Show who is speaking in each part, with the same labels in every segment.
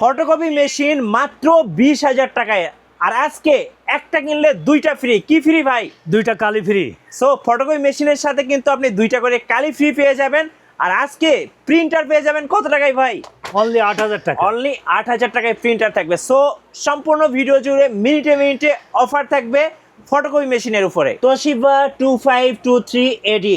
Speaker 1: Photocopy machine মাত্র 20,000 টাকায়। আর আজকে একটা কিনলে দুইটা ফ্রি। কি ফ্রি ভাই?
Speaker 2: দুইটা কালি ফ্রি।
Speaker 1: সো ফটোকপি মেশিনের সাথে কিন্তু আপনি দুইটা করে কালি ফ্রি পেয়ে যাবেন। আর আজকে প্রিন্টার পেয়ে যাবেন কত টাকায় ভাই?
Speaker 2: অনলি 8,000 টাকা।
Speaker 1: অনলি 8,000 টাকায় প্রিন্টার থাকবে। সো সম্পূর্ণ ভিডিও জুড়ে মিনিটে মিনিটে অফার থাকবে ফটোকপি মেশিনের উপরে। তোশিবা 2523 AD,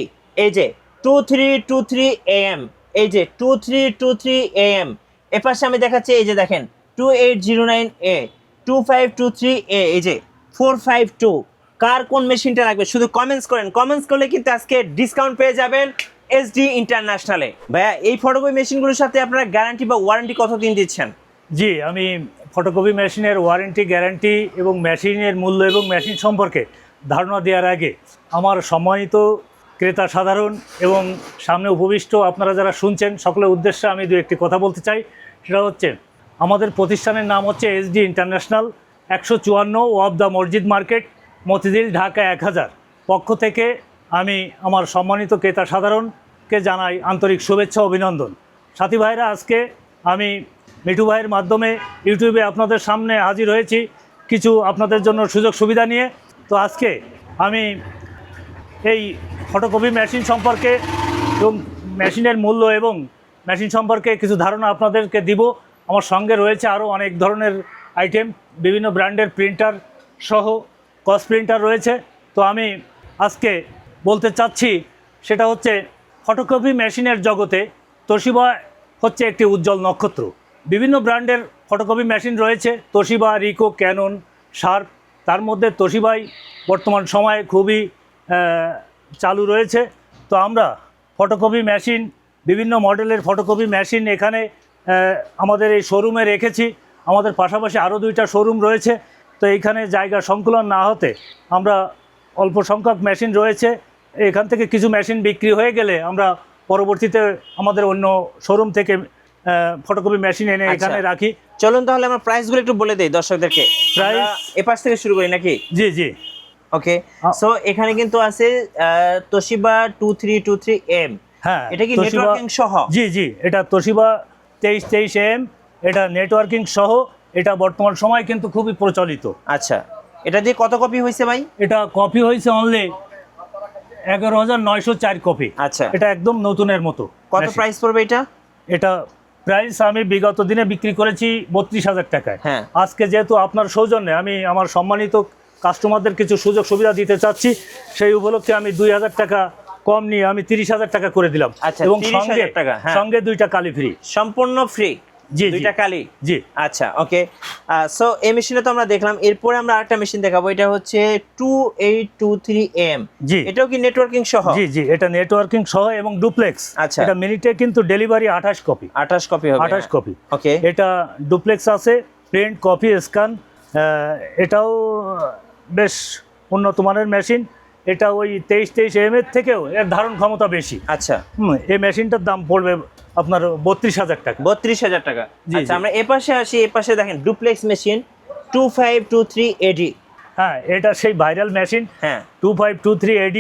Speaker 1: এই যে 2323 AM, এই যে 2323 AM। এপাশে আমি দেখাচ্ছি, এই যে দেখেন 2809A, 2523A, এই যে 452। কার কোন মেশিনটা লাগবে শুধু কমেন্টস করেন। কমেন্টস করলে কিন্তু আজকে ডিসকাউন্ট পেয়ে যাবেন এসডি ইন্টারন্যাশনালে। ভাইয়া এই ফটোকপি মেশিনগুলোর সাথে আপনারা গ্যারান্টি বা ওয়ারেন্টি কতদিন দিচ্ছেন?
Speaker 2: জি, আমি ফটোকপি মেশিনের ওয়ারেন্টি, গ্যারান্টি এবং মেশিনের মূল্য এবং মেশিন সম্পর্কে ধারণা দেওয়ার আগে আমার সম্মানিত ক্রেতা সাধারণ এবং সামনে উপবিষ্ট আপনারা যারা শুনছেন সকলের উদ্দেশ্যে আমি দু একটি কথা বলতে চাই। সেটা হচ্ছে আমাদের প্রতিষ্ঠানের নাম হচ্ছে এসডি ইন্টারন্যাশনাল, 154 ওয়াব দ্য মসজিদ মার্কেট, মতিঝিল, ঢাকা 1000। পক্ষ থেকে আমি আমার সম্মানিত ক্রেতা সাধারণকে জানাই আন্তরিক শুভেচ্ছা, অভিনন্দন। সাথী ভাইরা, আজকে আমি মিঠু ভাইয়ের মাধ্যমে ইউটিউবে আপনাদের সামনে হাজির হয়েছি কিছু আপনাদের জন্য সুযোগ সুবিধা নিয়ে। তো আজকে আমি এই ফটোকপি মেশিন সম্পর্কে এবং মেশিনের মূল্য এবং মেশিন সম্পর্কে কিছু ধারণা আপনাদেরকে দিব। আমার সঙ্গে রয়েছে আরও অনেক ধরনের আইটেম, বিভিন্ন ব্র্যান্ডের প্রিন্টার সহ কস প্রিন্টার রয়েছে। তো আমি আজকে বলতে চাচ্ছি সেটা হচ্ছে ফটোকপি মেশিনের জগতে তোশিবা হচ্ছে একটি উজ্জ্বল নক্ষত্র। বিভিন্ন ব্র্যান্ডের ফটোকপি মেশিন রয়েছে, তোশিবা, রিকো, ক্যানন, শার্প। তার মধ্যে তোশিবাই বর্তমান সময়ে খুবই চালু রয়েছে। তো আমরা ফটোকপি মেশিন, বিভিন্ন মডেলের ফটোকপি মেশিন এখানে আমাদের এই শোরুমে রেখেছি। আমাদের পাশাপাশি আরও 2টা শোরুম রয়েছে। তো এইখানে জায়গা সংকুলন না হতে আমরা অল্প সংখ্যক মেশিন রয়েছে, এখান থেকে কিছু মেশিন বিক্রি হয়ে গেলে আমরা পরবর্তীতে আমাদের অন্য শোরুম থেকে ফটোকপি মেশিন এনে এখানে রাখি।
Speaker 1: চলুন তাহলে আমরা প্রাইসগুলো একটু বলে দেই দর্শকদেরকে।
Speaker 2: প্রাইস
Speaker 1: এপাশ থেকে শুরু করি নাকি?
Speaker 2: জি জি,
Speaker 1: ওকে। সো এখানে কিন্তু আছে তোশিবা 2323M।
Speaker 2: হ্যাঁ,
Speaker 1: এটা কি নেটওয়ার্কিং সহ?
Speaker 2: জি জি, এটা তোশিবা 2323M, এটা নেটওয়ার্কিং সহ। এটা বর্তমান সময় কিন্তু খুবই প্রচলিত।
Speaker 1: আচ্ছা, এটা দিয়ে কত কপি হয়েছে ভাই?
Speaker 2: এটা কপি হয়েছে অনলি 11,904 কপি।
Speaker 1: আচ্ছা,
Speaker 2: এটা একদম নতুনের মতো।
Speaker 1: কত প্রাইস পড়বে এটা?
Speaker 2: এটা প্রাইস আমি বিগত দিনে বিক্রি করেছি 32,000 টাকায়।
Speaker 1: হ্যাঁ,
Speaker 2: আজকে যেহেতু আপনার সৌজন্যে আমি আমার সম্মানিত কাস্টমারদের কিছু সুযোগ সুবিধা দিতে চাচ্ছি, সেই উপলক্ষে আমি 2,000 টাকা কম নিয়ে আমি 30,000 টাকা করে দিলাম।
Speaker 1: আচ্ছা,
Speaker 2: এবং
Speaker 1: 30,000 টাকা, হ্যাঁ,
Speaker 2: সঙ্গে 2টা কালি ফ্রি,
Speaker 1: সম্পূর্ণ ফ্রি।
Speaker 2: জি,
Speaker 1: 2টা কালি।
Speaker 2: জি,
Speaker 1: আচ্ছা, ওকে। সো এই মেশিনটা তো আমরা দেখলাম। এরপরে আমরা আরেকটা মেশিন দেখাবো, এটা হচ্ছে 2823M।
Speaker 2: জি,
Speaker 1: এটাও কি নেটওয়ার্কিং সহ?
Speaker 2: জি জি, এটা নেটওয়ার্কিং সহ এবং ডুপ্লেক্স।
Speaker 1: আচ্ছা,
Speaker 2: এটা মিনিটে কিন্তু ডেলিভারি 28 কপি।
Speaker 1: 28 কপি হবে?
Speaker 2: 28 কপি।
Speaker 1: ওকে।
Speaker 2: এটা ডুপ্লেক্স আছে, প্রিন্ট, কপি, স্ক্যান। এটাও বেশ উন্নত মানের মেশিন। এটা ওই 2323M এর থেকেও এর ধারণ ক্ষমতা বেশি।
Speaker 1: আচ্ছা,
Speaker 2: এই মেশিনটার দাম পড়বে আপনার 32,000 টাকা।
Speaker 1: 32,000 টাকা।
Speaker 2: জি,
Speaker 1: আচ্ছা, আমরা এপাশে আসি। এপাশে দেখেন ডুপ্লেক্স মেশিন 2523AD।
Speaker 2: হ্যাঁ, এটা সেই ভাইরাল মেশিন।
Speaker 1: হ্যাঁ,
Speaker 2: 2523AD।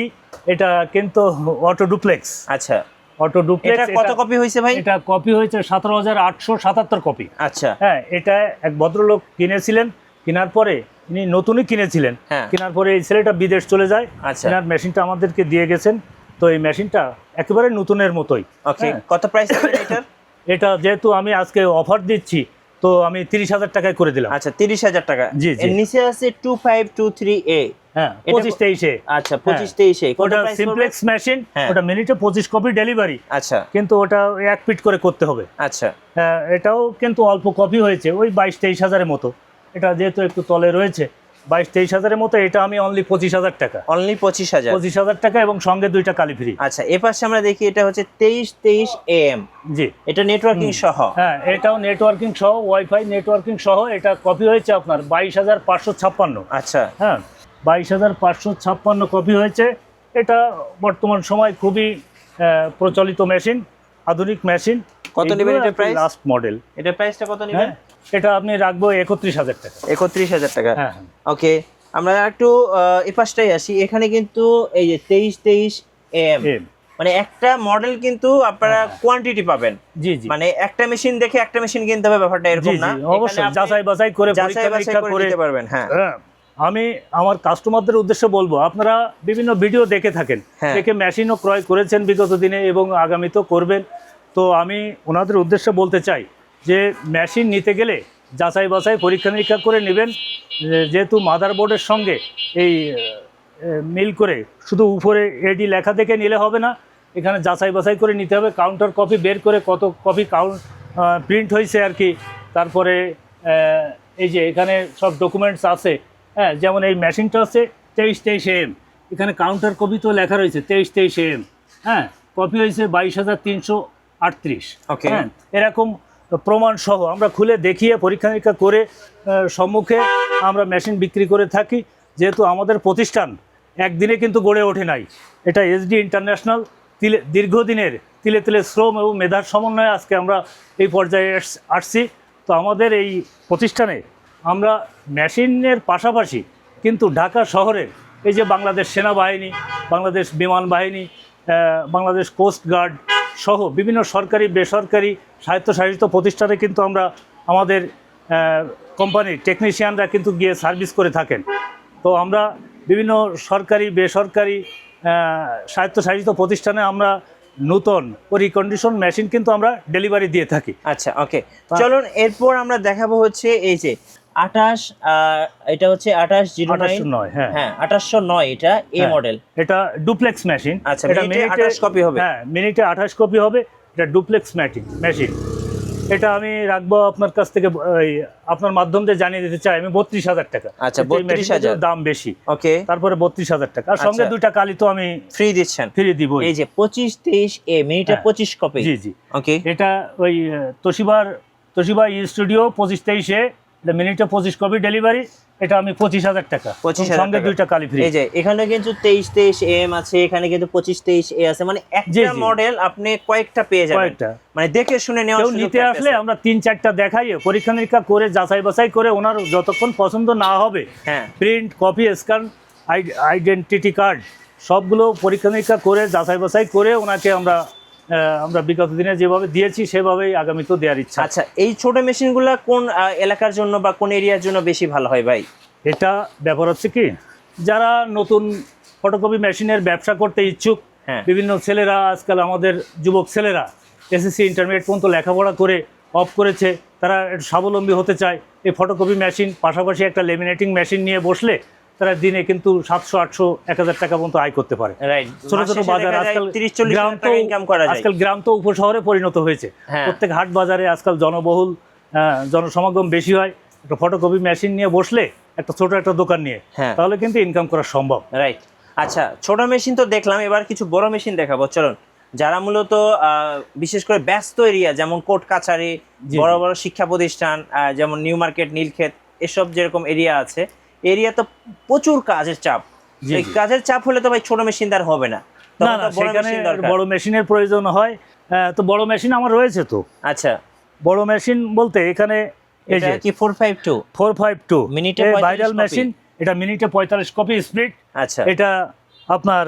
Speaker 2: এটা কিন্তু অটো ডুপ্লেক্স।
Speaker 1: আচ্ছা,
Speaker 2: অটো ডুপ্লেক্স।
Speaker 1: এটা কত কপি হয়েছে ভাই?
Speaker 2: এটা কপি হয়েছে 17,877 কপি।
Speaker 1: আচ্ছা,
Speaker 2: হ্যাঁ, এটা এক ভদ্রলোক কিনেছিলেন, কেনার পরে ইনি নতুনই কিনেছিলেন,
Speaker 1: হ্যাঁ,
Speaker 2: কেনার পরে এই ছেলেটা বিদেশ চলে যায়।
Speaker 1: আচ্ছা,
Speaker 2: কেনার মেশিনটা আমাদেরকে দিয়ে গেছেন। তো এই মেশিনটা একেবারে নতুনের মতোই।
Speaker 1: ওকে। কত প্রাইস হবে এটার?
Speaker 2: এটা যেহেতু আমি আজকে অফার দিচ্ছি, তো আমি 30,000 টাকায় করে দিলাম।
Speaker 1: আচ্ছা, 30,000 টাকা।
Speaker 2: জি জি।
Speaker 1: এর নিচে আছে 2523A।
Speaker 2: হ্যাঁ,
Speaker 1: এটা
Speaker 2: 2523A।
Speaker 1: আচ্ছা, 2523A। কত
Speaker 2: ওটা
Speaker 1: প্রাইস পড়বে?
Speaker 2: Simplex machine.
Speaker 1: হ্যাঁ।
Speaker 2: ওটা মিনিটে 25 কপি ডেলিভারি।
Speaker 1: আচ্ছা,
Speaker 2: কিন্তু ওটা 1 ফিট করে করতে হবে।
Speaker 1: আচ্ছা,
Speaker 2: এটাও কিন্তু অল্প কপি হয়েছে, ওই 22-23 হাজারের মতো। এটা যেহেতু একটু তলে রয়েছে, 22-23 হাজারের মতো। এটা আমি অনলি 25,000 টাকা।
Speaker 1: অনলি 25,000।
Speaker 2: 25,000 টাকা এবং সঙ্গে 2টা কালি ফ্রি।
Speaker 1: আচ্ছা, এপাশে আমরা দেখি এটা হচ্ছে 2323AM।
Speaker 2: জি,
Speaker 1: এটা নেটওয়ার্কিং সহ?
Speaker 2: হ্যাঁ, এটাও নেটওয়ার্কিং সহ, ওয়াইফাই নেটওয়ার্কিং সহ। এটা কপি হয়েছে আপনার 22,556।
Speaker 1: আচ্ছা,
Speaker 2: হ্যাঁ, 22,556 কপি হয়েছে। এটা বর্তমান সময় খুবই প্রচলিত মেশিন, আধুনিক মেশিন।
Speaker 1: কত নেবেন এটা প্রাইস?
Speaker 2: Last model.
Speaker 1: এটা প্রাইসটা কত নেবেন?
Speaker 2: এটা আপনি রাখবো 31,000 টাকা।
Speaker 1: 31,000 টাকা।
Speaker 2: হ্যাঁ,
Speaker 1: ওকে। আমরা একটু এই পাশটাই আসি। এখানে কিন্তু এই যে 2323AM। মানে একটা মডেল কিন্তু আপনারা কোয়ান্টিটি পাবেন।
Speaker 2: জি জি,
Speaker 1: মানে একটা মেশিন দেখে একটা মেশিন কিনতে হবে ব্যাপারটা এরকম না,
Speaker 2: অবশ্যই যাচাই বাছাই করে পরীক্ষা নিরীক্ষা করে
Speaker 1: নিতে পারবেন। হ্যাঁ,
Speaker 2: আমি আমার কাস্টমারদের উদ্দেশ্যে বলবো, আপনারা বিভিন্ন ভিডিও দেখে থাকেন, দেখে মেশিনও ক্রয় করেছেন বিগত দিনে এবং আগামীতেও করবেন। তো আমি ওনাদের উদ্দেশ্যে বলতে চাই যে মেশিন নিতে গেলে যাচাই বাছাই পরীক্ষা নিরীক্ষা করে নেবেন। যেহেতু মাদারবোর্ডের সঙ্গে এই মিল করে শুধু উপরে এডি লেখা দেখে নিলে হবে না, এখানে যাচাই বাছাই করে নিতে হবে। কাউন্টার কপি বের করে কত কপি প্রিন্ট হয়েছে আর কি। তারপরে এই যে এখানে সব ডকুমেন্টস আছে। হ্যাঁ, যেমন এই মেশিনটা হচ্ছে 2323 AM, এখানে কাউন্টার কপি তো লেখা রয়েছে 2323 AM। হ্যাঁ, কপি হয়েছে 22,338। হ্যাঁ, এরকম প্রমাণ সহ আমরা খুলে দেখিয়ে পরীক্ষা নিরীক্ষা করে সম্মুখে আমরা মেশিন বিক্রি করে থাকি। যেহেতু আমাদের প্রতিষ্ঠান একদিনে কিন্তু গড়ে ওঠে নাই, এটা এসডি ইন্টারন্যাশনাল দীর্ঘদিনের তিলে তিলে শ্রম এবং মেধার সমন্বয়ে আজকে আমরা এই পর্যায়ে আসছি। তো আমাদের এই প্রতিষ্ঠানে আমরা মেশিনের পাশাপাশি কিন্তু ঢাকা শহরের এই যে বাংলাদেশ সেনাবাহিনী, বাংলাদেশ বিমান বাহিনী, বাংলাদেশ কোস্ট গার্ড সহ বিভিন্ন সরকারি বেসরকারি স্বায়ত্তশাসিত প্রতিষ্ঠানে কিন্তু আমরা আমাদের কোম্পানির টেকনিশিয়ানরা কিন্তু গিয়ে সার্ভিস করে থাকেন। তো আমরা বিভিন্ন সরকারি বেসরকারি স্বায়ত্তশাসিত প্রতিষ্ঠানে আমরা নতুন রিকন্ডিশন মেশিন কিন্তু আমরা ডেলিভারি দিয়ে থাকি।
Speaker 1: আচ্ছা, ওকে, চলুন এরপর আমরা দেখাবো হচ্ছে এই যে 28, এটা হচ্ছে 2809। হ্যাঁ, 2809 এটা এ মডেল,
Speaker 2: এটা ডুপ্লেক্স মেশিন।
Speaker 1: আচ্ছা, এটা মিনিটে 28 কপি হবে।
Speaker 2: হ্যাঁ, মিনিটে 28 কপি হবে। এটা ডুপ্লেক্স মেশিন। এটা আমি রাখবো আপনার কাছ থেকে, আপনার মাধ্যম দিয়ে জানিয়ে দিতে চাই আমি 32,000 টাকা।
Speaker 1: আচ্ছা, 32,000
Speaker 2: দাম বেশি।
Speaker 1: ওকে,
Speaker 2: তারপরে 32,000 টাকা, আর সঙ্গে দুইটা কালি তো আমি
Speaker 1: ফ্রি দিচ্ছেন।
Speaker 2: ফ্রি দিব।
Speaker 1: এই যে 2523 এ মিনিটে 25 কপি।
Speaker 2: জি জি,
Speaker 1: ওকে,
Speaker 2: এটা ওই তোশিবা স্টুডিও 2523 এ মিনিটে 25 কপি ডেলিভারি। এটা আমি 25,000 টাকা, সঙ্গে দুইটা কালি ফ্রি।
Speaker 1: এই যে এখানে কিন্তু 2323 AM আছে, এখানে কিন্তু 2523 এ আছে, মানে একটা মডেল আপনি কয়েকটা পেয়ে যাবেন, মানে দেখে শুনে নেওয়া।
Speaker 2: কেউ নিতে আসলে আমরা 3-4টা দেখাই, পরীক্ষা নিরীক্ষা করে যাচাই বাছাই করে ওনার যতক্ষণ পছন্দ না হবে,
Speaker 1: হ্যাঁ,
Speaker 2: print copy scan identity card সবগুলো পরীক্ষা নিরীক্ষা করে যাচাই বাছাই করে ওনাকে আমরা বিগত দিনে যেভাবে দিয়েছি সেভাবেই আগামীতেও দেওয়ার ইচ্ছা।
Speaker 1: আচ্ছা, এই ছোট মেশিনগুলো কোন এলাকার জন্য বা কোন এরিয়ার জন্য বেশি ভালো হয় ভাই?
Speaker 2: এটা ব্যাপার হচ্ছে কি, যারা নতুন ফটোকপি মেশিনের ব্যবসা করতে ইচ্ছুক, বিভিন্ন ছেলেরা আজকাল আমাদের যুবক ছেলেরা এসএসসি ইন্টারমিডিয়েট পর্যন্ত লেখাপড়া করে অফ করেছে, তারা স্বাবলম্বী হতে চায়। এই ফটোকপি মেশিন পাশাপাশি একটা লেমিনেটিং মেশিন নিয়ে বসলে তারা দিনে কিন্তু 700-800-1000 টাকা পর্যন্ত আয় করতে পারে। ছোট ছোট বাজার আজকাল গ্রাম তো উপশহরে পরিণত হয়েছে। প্রত্যেক হাট বাজারে আজকাল জনবহুল জনসমাগম বেশি হয়। একটা ফটোকপি মেশিন নিয়ে বসলে একটা ছোট একটা দোকান নিয়ে, তাহলে কিন্তু ইনকাম করা সম্ভব।
Speaker 1: রাইট। আচ্ছা, ছোট মেশিন তো দেখলাম, এবার কিছু বড় মেশিন দেখাবো চলুন। যারা মূলত বিশেষ করে ব্যস্ত এরিয়া, যেমন কোর্ট কাছারি, বড় বড় শিক্ষা প্রতিষ্ঠান, যেমন নিউ মার্কেট, নীলক্ষেত, এসব যেরকম এরিয়া আছে, এরিয়া তো প্রচুর কাজের চাপ। এই কাজের চাপ হলে তো ভাই ছোট মেশিন তার হবে না,
Speaker 2: সেখানে বড় মেশিনের প্রয়োজন হয়। তো বড় মেশিন আমার রয়েছে তো।
Speaker 1: আচ্ছা,
Speaker 2: বড় মেশিন বলতে এখানে এই যে
Speaker 1: কি 452
Speaker 2: মিনিটে ভাইরাল মেশিন, এটা মিনিটে 45 কপি স্পিড।
Speaker 1: আচ্ছা,
Speaker 2: এটা আপনার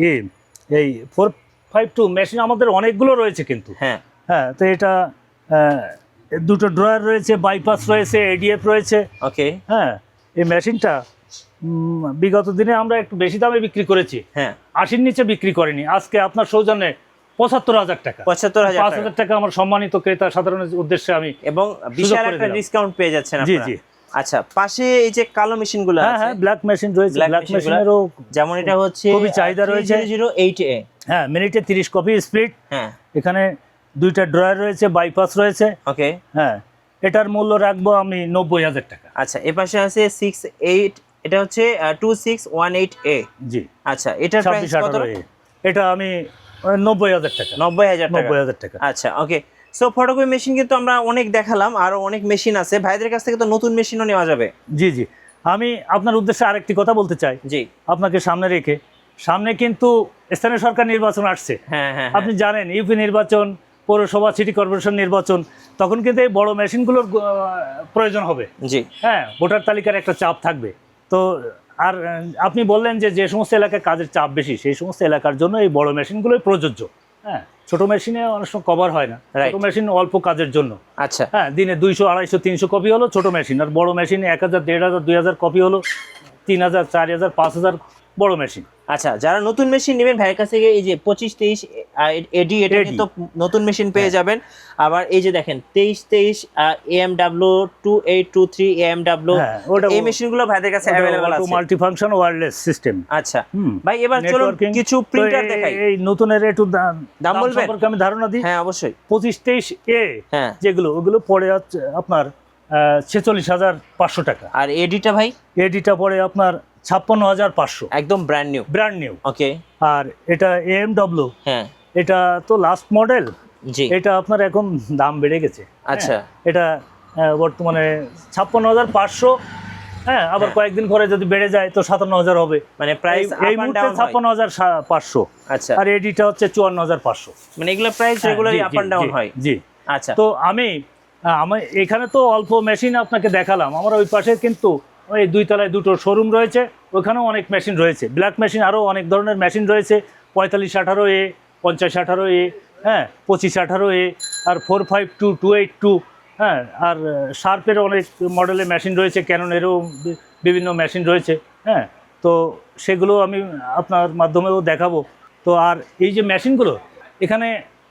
Speaker 2: এই 452 মেশিন আমাদের অনেকগুলো রয়েছে কিন্তু।
Speaker 1: হ্যাঁ,
Speaker 2: তো এটা দুটো ড্রয়ার রয়েছে, বাইপাস রয়েছে, এডিএফ রয়েছে।
Speaker 1: ওকে,
Speaker 2: হ্যাঁ, এই মেশিনটা বিগত দিনে আমরা একটু বেশি দামে বিক্রি করেছি।
Speaker 1: হ্যাঁ,
Speaker 2: 80-র নিচে বিক্রি করিনি। আজকে আপনার সৌজন্যে 75,000 টাকা, 5,000 টাকা আমার সম্মানিত ক্রেতা সাধারণের উদ্দেশ্যে আমি,
Speaker 1: এবং বিশাল একটা ডিসকাউন্ট পেয়ে যাচ্ছেন আপনারা। জি জি। আচ্ছা, পাশে এই যে কালো মেশিনগুলো আছে,
Speaker 2: হ্যাঁ, ব্ল্যাক মেশিন রয়েছে। ব্ল্যাক মেশিনেরও
Speaker 1: যেমন এটা হচ্ছে
Speaker 2: খুবই চাহিদা রয়েছে।
Speaker 1: 3008A,
Speaker 2: হ্যাঁ, মিনিটে 30 কপি স্পিড।
Speaker 1: হ্যাঁ,
Speaker 2: এখানে দুইটা ড্রয়ার রয়েছে, বাইপাস রয়েছে।
Speaker 1: ওকে,
Speaker 2: হ্যাঁ, এটার মূল্য রাখবো আমি 90,000 টাকা।
Speaker 1: আচ্ছা, এর পাশে আছে 68, এটা হচ্ছে 2618A।
Speaker 2: জি।
Speaker 1: আচ্ছা, এটার প্রাইস কত?
Speaker 2: এটা আমি 90,000 টাকা।
Speaker 1: 90,000 টাকা। আচ্ছা, ওকে। সো ফটোকপি মেশিন কিন্তু আমরা অনেক দেখালাম, আরো অনেক মেশিন আছে। ভাইদের কাছ থেকে তো নতুন মেশিনও নেওয়া যাবে।
Speaker 2: জি জি, আমি আপনার উদ্দেশ্যে আরেকটি কথা বলতে চাই।
Speaker 1: জি,
Speaker 2: আপনাকে সামনে রেখে, সামনে কিন্তু স্থানীয় সরকার নির্বাচন আসছে।
Speaker 1: হ্যাঁ হ্যাঁ,
Speaker 2: আপনি জানেন, ইউপি নির্বাচন, পৌরসভা, সিটি কর্পোরেশন নির্বাচন, তখন কিন্তু এই বড় মেশিনগুলোর প্রয়োজন হবে।
Speaker 1: জি,
Speaker 2: হ্যাঁ, ভোটার তালিকার একটা চাপ থাকবে। তো আর আপনি বললেন যে সমস্ত এলাকায় কাজের চাপ বেশি, সেই সমস্ত এলাকার জন্য এই বড় মেশিনগুলোই প্রযোজ্য। হ্যাঁ, ছোট মেশিনে অনেক সময় কভার হয় না,
Speaker 1: Right.
Speaker 2: ছোট মেশিন অল্প কাজের জন্য।
Speaker 1: আচ্ছা
Speaker 2: হ্যাঁ, দিনে 200, 250, 300 কপি হলো ছোট মেশিন, আর বড় মেশিনে 1000, 1500, 2000 কপি হলো, 3000, 4000, 5000 বড় মেশিন।
Speaker 1: আচ্ছা, যারা নতুন মেশিন নেবেন ভাইয়ের কাছ থেকে এই যে 25-23 এডি, এটা
Speaker 2: AD
Speaker 1: কিন্তু নতুন মেশিন পেয়ে
Speaker 2: হ্যাঁ।
Speaker 1: যাবেন। আবার এই যে দেখেন 23-23 AMW 2823 AMW,
Speaker 2: হ্যাঁ, ওটা
Speaker 1: এই মেশিনগুলো ভাইদের কাছে অ্যাভেলেবল আছে।
Speaker 2: Multi function wireless system.
Speaker 1: আচ্ছা ভাই, এবার চলুন কিছু প্রিন্টার দেখাই।
Speaker 2: এই নতুনের একটু দাম
Speaker 1: বলবেন?
Speaker 2: সম্পর্কে আমি ধারণা দিই।
Speaker 1: হ্যাঁ অবশ্যই।
Speaker 2: 25-23 এ
Speaker 1: হ্যাঁ,
Speaker 2: যেগুলো, ওগুলো পড়ে যাচ্ছে আপনার 46,500 টাকা।
Speaker 1: আর এডিটা ভাই
Speaker 2: এডিটা পড়ে আপনার 56,500,
Speaker 1: একদম brand new.
Speaker 2: Brand new.
Speaker 1: Okay,
Speaker 2: আর এটা AMW,
Speaker 1: হ্যাঁ
Speaker 2: এটা তো লাস্ট মডেল,
Speaker 1: জি
Speaker 2: এটা আপনার এখন দাম বেড়ে গেছে।
Speaker 1: আচ্ছা।
Speaker 2: হ্যাঁ, এটা বর্তমানে 56,500। হ্যাঁ, আবার
Speaker 1: হ্যাঁ।
Speaker 2: কয়েকদিন পরে যদি বেড়ে যায় তো 57,000 হবে।
Speaker 1: মানে প্রাইস
Speaker 2: এই
Speaker 1: আপ এন্ড
Speaker 2: মুহূর্তে
Speaker 1: ডাউন হয়।
Speaker 2: 56,500।
Speaker 1: আচ্ছা,
Speaker 2: আর এডিটা হচ্ছে 54,500।
Speaker 1: মানে এগুলো price regularly up and down হয়।
Speaker 2: জি।
Speaker 1: আচ্ছা,
Speaker 2: তো আমি এখানে তো অল্প মেশিন আপনাকে দেখালাম, আমার ওই পাশে কিন্তু ওই 2 তলায় 2টো শোরুম রয়েছে, ওখানেও অনেক মেশিন রয়েছে, ব্ল্যাক মেশিন, আরও অনেক ধরনের মেশিন রয়েছে। 4518A, 5018A, হ্যাঁ, 2518A, আর 452, 282, হ্যাঁ, আর শার্পের অনেক মডেলের মেশিন রয়েছে, ক্যাননেরও বিভিন্ন মেশিন রয়েছে। হ্যাঁ, তো সেগুলো আমি আপনার মাধ্যমেও দেখাবো। তো আর এই যে মেশিনগুলো, এখানে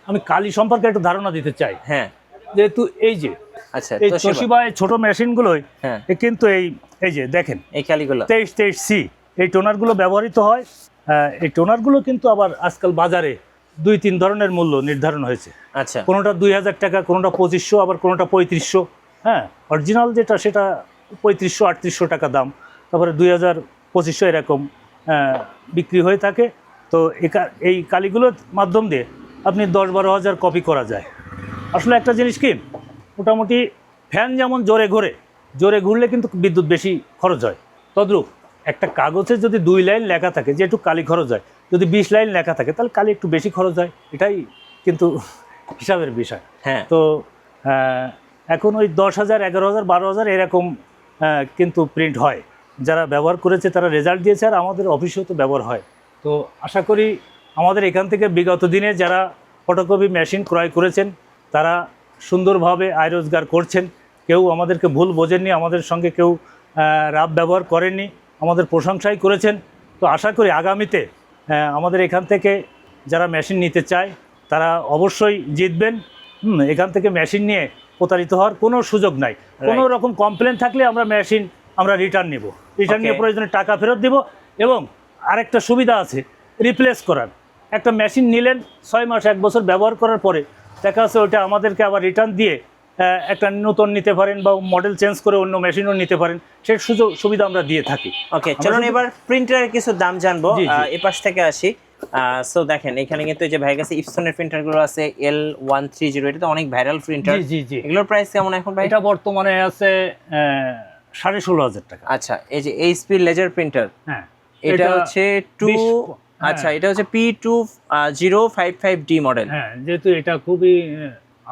Speaker 2: আমি কালি সম্পর্কে একটু ধারণা দিতে চাই।
Speaker 1: হ্যাঁ
Speaker 2: যেহেতু এই যে
Speaker 1: আচ্ছা,
Speaker 2: এই
Speaker 1: তোশিবা,
Speaker 2: তোশিবা এই ছোট মেশিনগুলোই
Speaker 1: হ্যাঁ
Speaker 2: কিন্তু এই যে দেখেন
Speaker 1: এই কালিগুলো
Speaker 2: 23-23C এই টোনারগুলো ব্যবহৃত হয়। এই টোনারগুলো কিন্তু আবার আজকাল বাজারে 2-3 ধরনের মূল্য নির্ধারণ হয়েছে।
Speaker 1: আচ্ছা,
Speaker 2: কোনোটা 2000 টাকা, কোনোটা 2500, আবার কোনোটা 3500। হ্যাঁ, অরিজিনাল যেটা সেটা 3500-3800 টাকা দাম, তারপরে 2000-2500 এরকম বিক্রি হয়ে থাকে। তো এই কালিগুলোর মাধ্যম দিয়ে আপনি 10-12 হাজার কপি করা যায়। আসলে একটা জিনিস কি, মোটামুটি ফ্যান যেমন জোরে ঘুরলে কিন্তু বিদ্যুৎ বেশি খরচ হয়, তদ্রূপ একটা কাগজে যদি 2 লাইন লেখা থাকে যে একটু কালি খরচ হয়, যদি 20 লাইন লেখা থাকে তাহলে কালি একটু বেশি খরচ হয়, এটাই কিন্তু হিসাবের বিষয়।
Speaker 1: হ্যাঁ
Speaker 2: তো এখন ওই 10,000, 11,000, 12,000 এরকম কিন্তু প্রিন্ট হয়। যারা ব্যবহার করেছে তারা রেজাল্ট দিয়েছে, আর আমাদের অফিসেও তো ব্যবহার হয়। তো আশা করি আমাদের এখান থেকে বিগত দিনে যারা ফটোকপি মেশিন ক্রয় করেছেন তারা সুন্দরভাবে আয় রোজগার করছেন। কেউ আমাদেরকে ভুল বোঝেননি, আমাদের সঙ্গে কেউ রাব ব্যবহার করেননি, আমাদের প্রশংসাই করেছেন। তো আশা করি আগামীতে আমাদের এখান থেকে যারা মেশিন নিতে চায় তারা অবশ্যই জিতবেন। এখান থেকে মেশিন নিয়ে প্রতারিত হওয়ার কোনো সুযোগ নাই। কোনো রকম কমপ্লেন থাকলে আমরা রিটার্ন নেব, রিটার্ন নিয়ে প্রয়োজনে টাকা ফেরত দেব। এবং আরেকটা সুবিধা আছে রিপ্লেস করার। একটা মেশিন নিলেন 6 মাস 1 বছর ব্যবহার করার পরে দেখা যাচ্ছে ওইটা আমাদেরকে আবার রিটার্ন দিয়ে একটা নতুন নিতে পারেন, বা মডেল চেঞ্জ করে অন্য মেশিনও নিতে পারেন, সেই সুযোগ সুবিধা আমরা দিয়ে থাকি।
Speaker 1: ওকে, চলুন এবার প্রিন্টারের কিছু দাম জানবো।
Speaker 2: জি, জি।
Speaker 1: এই পাশ থেকে আসি। সো দেখেন এখানে কিন্তু এই যে ভাইয়ের কাছে ইপসনের প্রিন্টারগুলো আছে, L130, এটা তো অনেক ভাইরাল প্রিন্টার।
Speaker 2: জি।
Speaker 1: এগুলোর প্রাইস কেমন এখন ভাই?
Speaker 2: এটা বর্তমানে আছে 16,500 টাকা।
Speaker 1: আচ্ছা, এই যে এইচপি লেজার প্রিন্টার,
Speaker 2: হ্যাঁ,
Speaker 1: এটা হচ্ছে 2, আচ্ছা এটা হচ্ছে P2055D মডেল।
Speaker 2: হ্যাঁ, যেহেতু এটা খুবই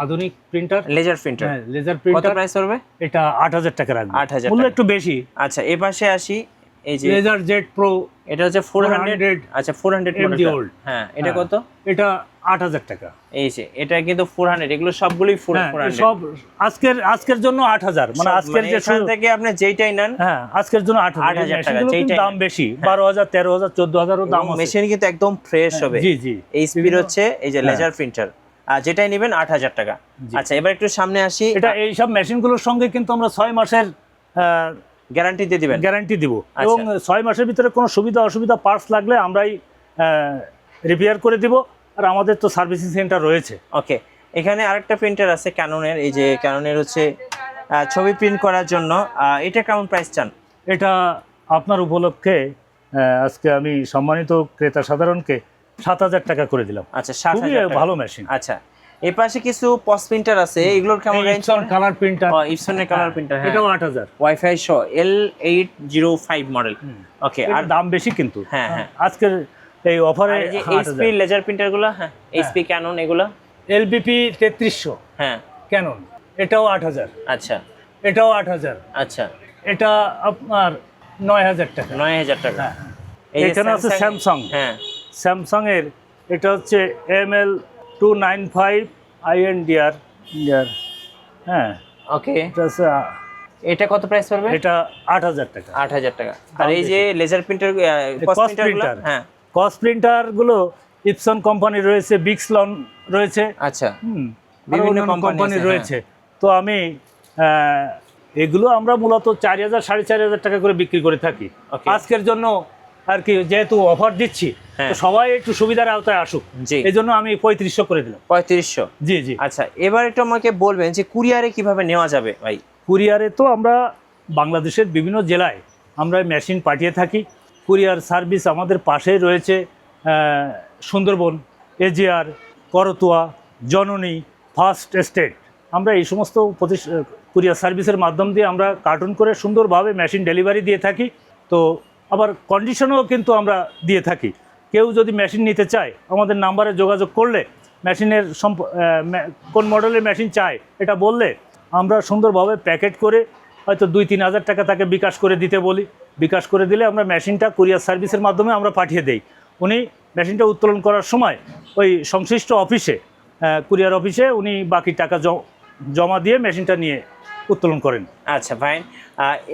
Speaker 2: আধুনিক প্রিন্টার,
Speaker 1: লেজার প্রিন্টার,
Speaker 2: লেজার
Speaker 1: কত
Speaker 2: প্রিন্টার,
Speaker 1: প্রাইস পড়বে?
Speaker 2: এটা 8,000 টাকা রাখবে,
Speaker 1: 8,000
Speaker 2: মূল্য
Speaker 1: টাকা।
Speaker 2: একটু বেশি।
Speaker 1: আচ্ছা, এই পাশে আসি, এই যে
Speaker 2: লেজার জেড প্রো,
Speaker 1: এটা হচ্ছে 400, আচ্ছা 400
Speaker 2: MD
Speaker 1: মডেল।
Speaker 2: old।
Speaker 1: হ্যাঁ, এটা কত?
Speaker 2: এটা 8,000 টাকা।
Speaker 1: এই যে এটা কিন্তু 400, এগুলো সবগুলোই 400।
Speaker 2: সব আজকের জন্য 8,000, মানে আজকের যে
Speaker 1: এখান থেকে আপনি যেইটাই নেন,
Speaker 2: হ্যাঁ, আজকের জন্য 8,000 টাকা। যেইটাই দাম বেশি 12,000, 13,000, 14,000 ও দাম আছে।
Speaker 1: মেশিন কিন্তু একদম ফ্রেশ হবে।
Speaker 2: জি।
Speaker 1: এইচপি হচ্ছে এই যে লেজার প্রিন্টার, আর যেটাই নেবেন 8,000 টাকা। আচ্ছা, এবার একটু সামনে আসি।
Speaker 2: এটা এই সব মেশিনগুলোর সঙ্গে কিন্তু আমরা 6 মাসের
Speaker 1: গ্যারান্টি দিয়ে দিবেন?
Speaker 2: গ্যারান্টি দিব, এবং 6 মাসের ভিতরে কোনো সুবিধা অসুবিধা পার্টস লাগলে আমরাই রিপেয়ার করে দিব, আর আমাদের তো সার্ভিসিং সেন্টার রয়েছে।
Speaker 1: ওকে, এখানে আরেকটা প্রিন্টার আছে ক্যাননের, এই যে ক্যাননের হচ্ছে ছবি প্রিন্ট করার জন্য। এটা কেমন প্রাইস চান?
Speaker 2: এটা আপনার উপলক্ষে আজকে আমি সম্মানিত ক্রেতা সাধারণকে 7,000 টাকা করে দিলাম।
Speaker 1: আচ্ছা, 7,000
Speaker 2: ভালো মেশিন।
Speaker 1: আচ্ছা, এই পাশে কিছু পস প্রিন্টার আছে, এগুলোর কেমন রেঞ্জ?
Speaker 2: কালার প্রিন্টার,
Speaker 1: ইপসনের কালার প্রিন্টার, হ্যাঁ,
Speaker 2: এটাও 8,000,
Speaker 1: ওয়াইফাই সহ L805 মডেল। ওকে,
Speaker 2: আর দাম বেশি কিন্তু।
Speaker 1: হ্যাঁ
Speaker 2: আজকের এই অফারে
Speaker 1: যে এইচপি লেজার প্রিন্টার গুলো, হ্যাঁ, এইচপি ক্যানন এগুলো,
Speaker 2: LBP 3300,
Speaker 1: হ্যাঁ,
Speaker 2: ক্যানন, এটাও 8,000।
Speaker 1: আচ্ছা,
Speaker 2: এটাও 8,000।
Speaker 1: আচ্ছা,
Speaker 2: এটা আপনার 9,000 টাকা।
Speaker 1: 9,000 টাকা।
Speaker 2: হ্যাঁ।
Speaker 1: এই যে
Speaker 2: এখানে আছে স্যামসাং।
Speaker 1: হ্যাঁ,
Speaker 2: স্যামসাংয়ের এটা হচ্ছে ML295 INDR। হ্যাঁ,
Speaker 1: ওকে।
Speaker 2: এটা আছে
Speaker 1: এটা কত প্রাইস পড়বে?
Speaker 2: এটা 8,000 টাকা।
Speaker 1: 8,000 টাকা। আর এই যে লেজার প্রিন্টার,
Speaker 2: কস
Speaker 1: কস প্রিন্টার,
Speaker 2: প্রিন্টার,
Speaker 1: হ্যাঁ,
Speaker 2: কস প্রিন্টারগুলো ইপসন কোম্পানি রয়েছে, বিক্সলন রয়েছে,
Speaker 1: আচ্ছা,
Speaker 2: বিভিন্ন
Speaker 1: বিভিন্ন
Speaker 2: কোম্পানি
Speaker 1: কোম্পানি
Speaker 2: রয়েছে। তো আমি এগুলো আমরা মূলত 4,000 4,500 টাকা করে বিক্রি করে থাকি।
Speaker 1: Okay.
Speaker 2: আজকের জন্য আর কি, যেহেতু অফার দিচ্ছি,
Speaker 1: হ্যাঁ।
Speaker 2: তো সবাই একটু সুবিধার আওতায় আসুক,
Speaker 1: জি।
Speaker 2: এই জন্য আমি 3500 করে দিলাম।
Speaker 1: 3500।
Speaker 2: জি জি।
Speaker 1: আচ্ছা, এবার একটু আমাকে বলবেন যে কুরিয়ারে কিভাবে নেওয়া যাবে ভাই?
Speaker 2: কুরিয়ারে তো আমরা বাংলাদেশের বিভিন্ন জেলায় আমরা মেশিন পাঠিয়ে থাকি। কুরিয়ার সার্ভিস আমাদের পাশেই রয়েছে, সুন্দরবন, এজিআর, করতোয়া, জননী, ফার্স্ট এস্টেট। আমরা এই সমস্ত কুরিয়ার সার্ভিসের মাধ্যম দিয়ে আমরা কার্টুন করে সুন্দরভাবে মেশিন ডেলিভারি দিয়ে থাকি। তো আবার কন্ডিশনও কিন্তু আমরা দিয়ে থাকি। কেউ যদি মেশিন নিতে চায় আমাদের নাম্বারে যোগাযোগ করলে, মেশিনের কোন মডেলের মেশিন চায় এটা বললে আমরা সুন্দরভাবে প্যাকেট করে হয়তো 2-3 হাজার টাকা তাকে বিকাশ করে দিতে বলি। বিকাশ করে দিলে আমরা মেশিনটা কুরিয়ার সার্ভিসের মাধ্যমে আমরা পাঠিয়ে দেই। উনি মেশিনটা উত্তোলন করার সময় ওই সংশ্লিষ্ট অফিসে, কুরিয়ার অফিসে উনি বাকি টাকা জমা দিয়ে মেশিনটা নিয়ে উত্তোলন করেন।
Speaker 1: আচ্ছা ফাইন।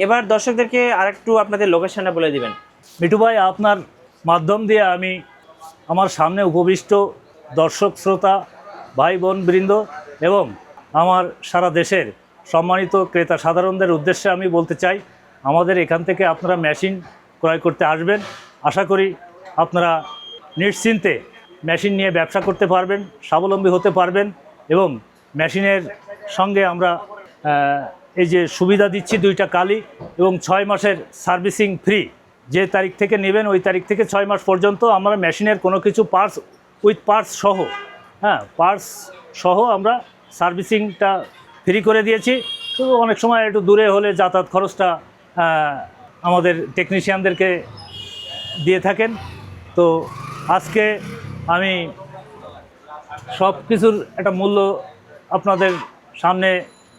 Speaker 1: এবার দর্শকদেরকে আরেকটু আপনাদের লোকেশনটা বলে দিবেন।
Speaker 2: মিঠু ভাই, আপনার মাধ্যম দিয়ে আমি আমার সামনে উপবিষ্ট দর্শক শ্রোতা ভাই বোন বৃন্দ এবং আমার সারা দেশের সম্মানিত ক্রেতা সাধারণদের উদ্দেশ্যে আমি বলতে চাই, আমাদের এখান থেকে আপনারা মেশিন ক্রয় করতে আসবেন। আশা করি আপনারা নিশ্চিন্তে মেশিন নিয়ে ব্যবসা করতে পারবেন, স্বাবলম্বী হতে পারবেন এবং মেশিনের সঙ্গে আমরা এই যে সুবিধা দিচ্ছি 2টা কালি এবং 6 মাসের সার্ভিসিং ফ্রি। যে তারিখ থেকে নেবেন ওই তারিখ থেকে 6 মাস পর্যন্ত আমরা মেশিনের কোনো কিছু পার্টস উইথ পার্টস সহ, পার্টস সহ আমরা সার্ভিসিংটা ফ্রি করে দিয়েছি। শুধু অনেক সময় একটু দূরে হলে যাতায়াত খরচটা আমাদের টেকনিশিয়ানদেরকে দিয়ে থাকেন। তো আজকে আমি সব কিছুর একটা মূল্য আপনাদের সামনে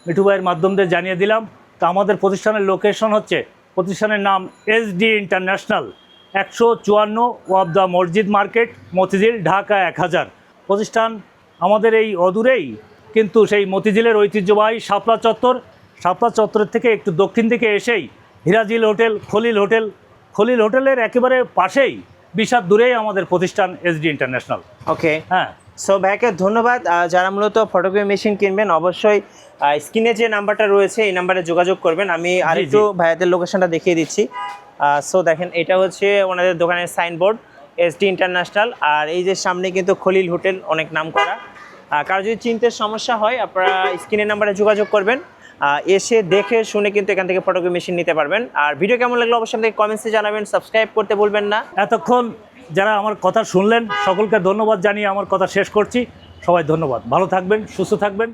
Speaker 2: মিঠু ভাইয়ের মাধ্যম দিয়ে জানিয়ে দিলাম। তো আমাদের প্রতিষ্ঠানের লোকেশন হচ্ছে, প্রতিষ্ঠানের নাম SD ইন্টারন্যাশনাল, 154 ওয়াবদা মসজিদ মার্কেট, মতিঝিল, ঢাকা 1000। প্রতিষ্ঠান আমাদের এই অদূরেই, কিন্তু সেই মতিঝিলের ঐতিহ্যবাহী শাপলা চত্বর, শাপলা চত্বরের থেকে একটু দক্ষিণ দিকে এসেই হিরাজিল হোটেল, খলিল হোটেলের একেবারে পাশেই, বিশাল দূরেই আমাদের প্রতিষ্ঠান SD ইন্টারন্যাশনাল।
Speaker 1: ওকে,
Speaker 2: হ্যাঁ।
Speaker 1: সো ভাইকে ধন্যবাদ। যারা মূলত ফটোকপি মেশিন কিনবেন অবশ্যই স্ক্রিনে যে নাম্বারটা রয়েছে এই নাম্বারে যোগাযোগ করবেন। আমি আরেকটু ভাইয়াদের লোকেশনটা দেখিয়ে দিচ্ছি। সো দেখেন, এটা হচ্ছে ওনাদের দোকানের সাইনবোর্ড SD ইন্টারন্যাশনাল। আর এই যে সামনে কিন্তু খলিল হোটেল, অনেক নাম করা। কারো যদি চিনতে সমস্যা হয় আপনারা স্ক্রিনের নাম্বারে যোগাযোগ করবেন, এসে দেখে শুনে কিন্তু এখান থেকে ফটোকপি মেশিন নিতে পারবেন। আর ভিডিও কেমন লাগলো অবশ্যই আমাদের কমেন্টসে জানাবেন, সাবস্ক্রাইব করতে ভুলবেন না।
Speaker 2: এতক্ষণ যারা আমার কথা শুনলেন সকলকে ধন্যবাদ জানিয়ে আমার কথা শেষ করছি। সবাই ধন্যবাদ, ভালো থাকবেন, সুস্থ থাকবেন।